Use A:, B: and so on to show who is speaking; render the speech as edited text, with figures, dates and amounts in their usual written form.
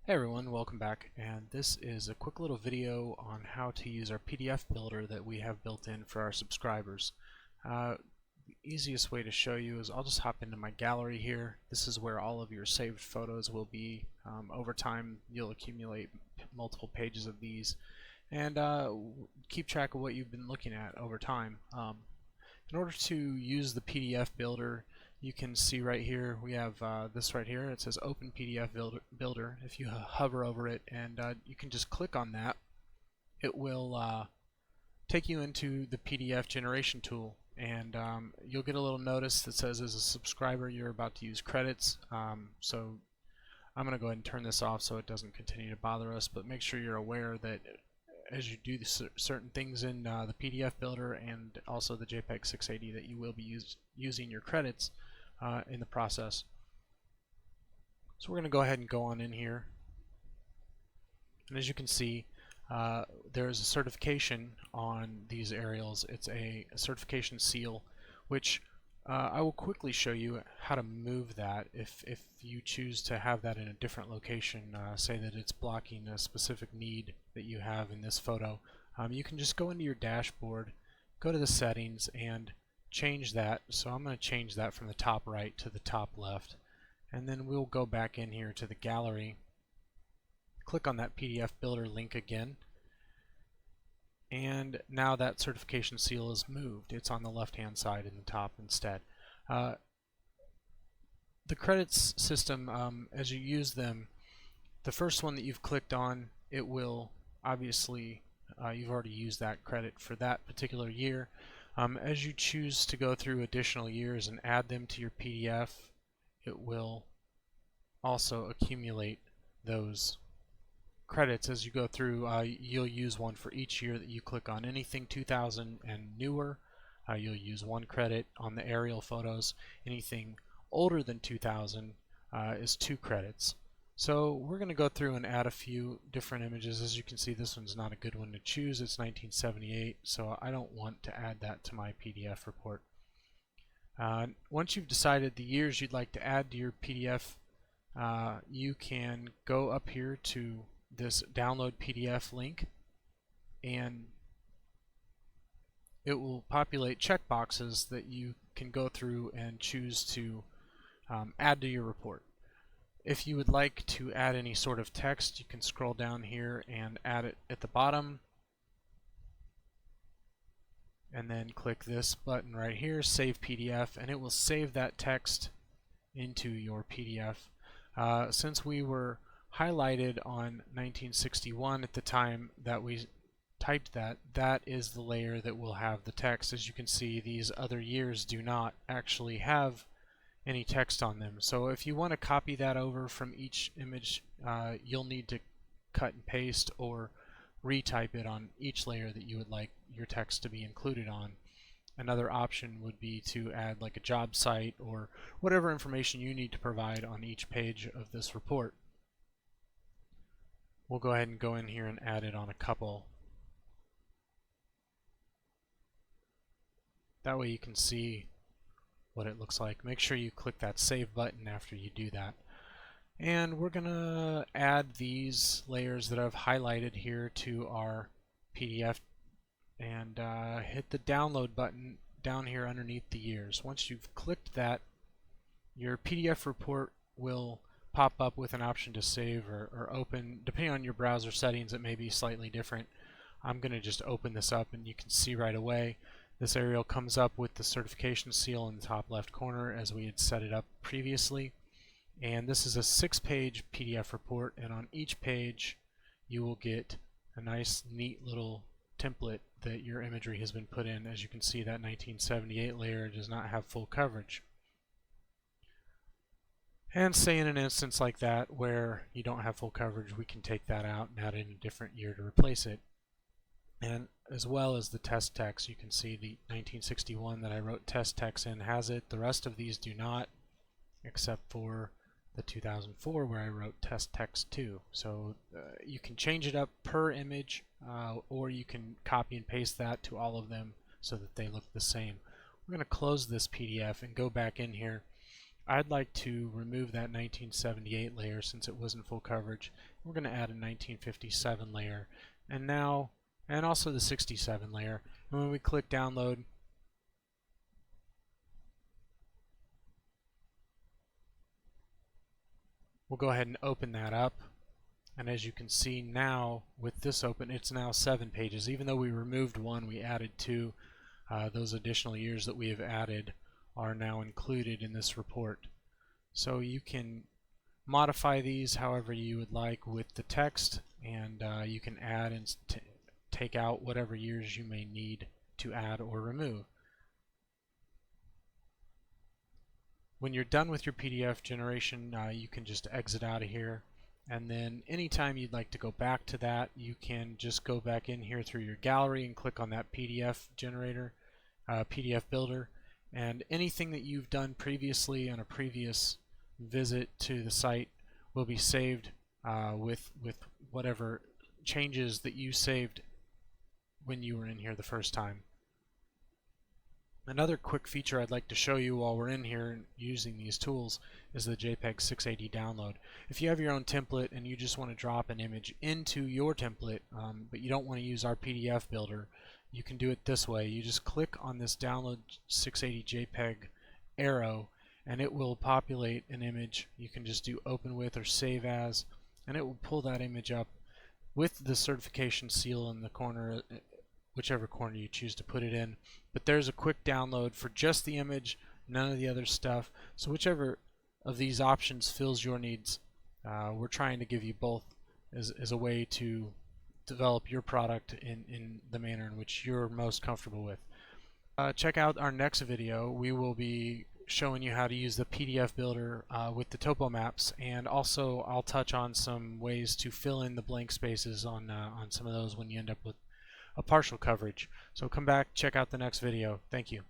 A: Hey everyone, welcome back, and this is a quick little video on how to use our PDF builder that we have built in for our subscribers. The easiest way to show you is I'll just hop into my gallery here. This is where all of your saved photos will be. Over time you'll accumulate multiple pages of these and keep track of what you've been looking at over time. In order to use the PDF builder, you can see right here we have this right here. It says Open PDF Builder. If you hover over it and you can just click on that, it will take you into the PDF generation tool, and you'll get a little notice that says as a subscriber you're about to use credits. So I'm going to go ahead and turn this off so it doesn't continue to bother us, but make sure you're aware that as you do certain things in the PDF builder and also the JPEG 680 that you will be using your credits in the process. So we're going to go ahead and go on in here, and as you can see there is a certification on these aerials. It's a certification seal, which I will quickly show you how to move that if you choose to have that in a different location. Say that it's blocking a specific need that you have in this photo. You can just go into your dashboard, go to the settings, and change that. So I'm going to change that from the top right to the top left, and then we'll go back in here to the gallery, click on that PDF builder link again, and now that certification seal is moved. It's on the left hand side in the top instead. The credits system, as you use them, the first one that you've clicked on, it will obviously you've already used that credit for that particular year. As you choose to go through additional years and add them to your PDF, it will also accumulate those credits as you go through. You'll use one for each year that you click on. Anything 2000 and newer, you'll use one credit. On the aerial photos, anything older than 2000 is 2 credits. So we're going to go through and add a few different images. As you can see, this one's not a good one to choose. It's 1978, so I don't want to add that to my PDF report. Once you've decided the years you'd like to add to your PDF, you can go up here to this download PDF link, and it will populate checkboxes that you can go through and choose to add to your report. If you would like to add any sort of text, you can scroll down here and add it at the bottom, and then click this button right here, Save PDF, and it will save that text into your PDF. Since we were highlighted on 1961 at the time that we typed that, that is the layer that will have the text. As you can see, these other years do not actually have any text on them. So if you want to copy that over from each image, you'll need to cut and paste or retype it on each layer that you would like your text to be included on. Another option would be to add like a job site or whatever information you need to provide on each page of this report. We'll go ahead and go in here and add it on a couple. That way you can see what it looks like. Make sure you click that save button after you do that. And we're gonna add these layers that I've highlighted here to our PDF, and hit the download button down here underneath the years. Once you've clicked that, your PDF report will pop up with an option to save or open. Depending on your browser settings, it may be slightly different. I'm going to just open this up, and you can see right away this aerial comes up with the certification seal in the top left corner as we had set it up previously. And this is a 6-page PDF report, and on each page you will get a nice neat little template that your imagery has been put in. As you can see, that 1978 layer does not have full coverage. And say in an instance like that where you don't have full coverage, we can take that out and add in a different year to replace it. And as well as the test text, you can see the 1961 that I wrote test text in has it. The rest of these do not, except for the 2004 where I wrote test text 2. So you can change it up per image, or you can copy and paste that to all of them so that they look the same. We're going to close this PDF and go back in here. I'd like to remove that 1978 layer since it wasn't full coverage. We're going to add a 1957 layer, and also the 67 layer. And when we click download, we'll go ahead and open that up. And as you can see now, with this open, it's now 7 pages. Even though we removed one, we added 2. Those additional years that we have added are now included in this report. So you can modify these however you would like with the text, and you can add and take out whatever years you may need to add or remove. When you're done with your PDF generation, you can just exit out of here, and then anytime you'd like to go back to that, you can just go back in here through your gallery and click on that PDF generator, PDF builder, and anything that you've done previously on a previous visit to the site will be saved with whatever changes that you saved when you were in here the first time. Another quick feature I'd like to show you while we're in here using these tools is the JPEG 680 download. If you have your own template and you just want to drop an image into your template, but you don't want to use our PDF builder, you can do it this way. You just click on this download 680 JPEG arrow, and it will populate an image. You can just do open with or save as, and it will pull that image up with the certification seal in the corner, whichever corner you choose to put it in. But there's a quick download for just the image, none of the other stuff. So whichever of these options fills your needs, we're trying to give you both as a way to develop your product in the manner in which you're most comfortable with. Check out our next video. We will be showing you how to use the PDF builder with the topo maps, and also I'll touch on some ways to fill in the blank spaces on some of those when you end up with a partial coverage. So come back, check out the next video. Thank you.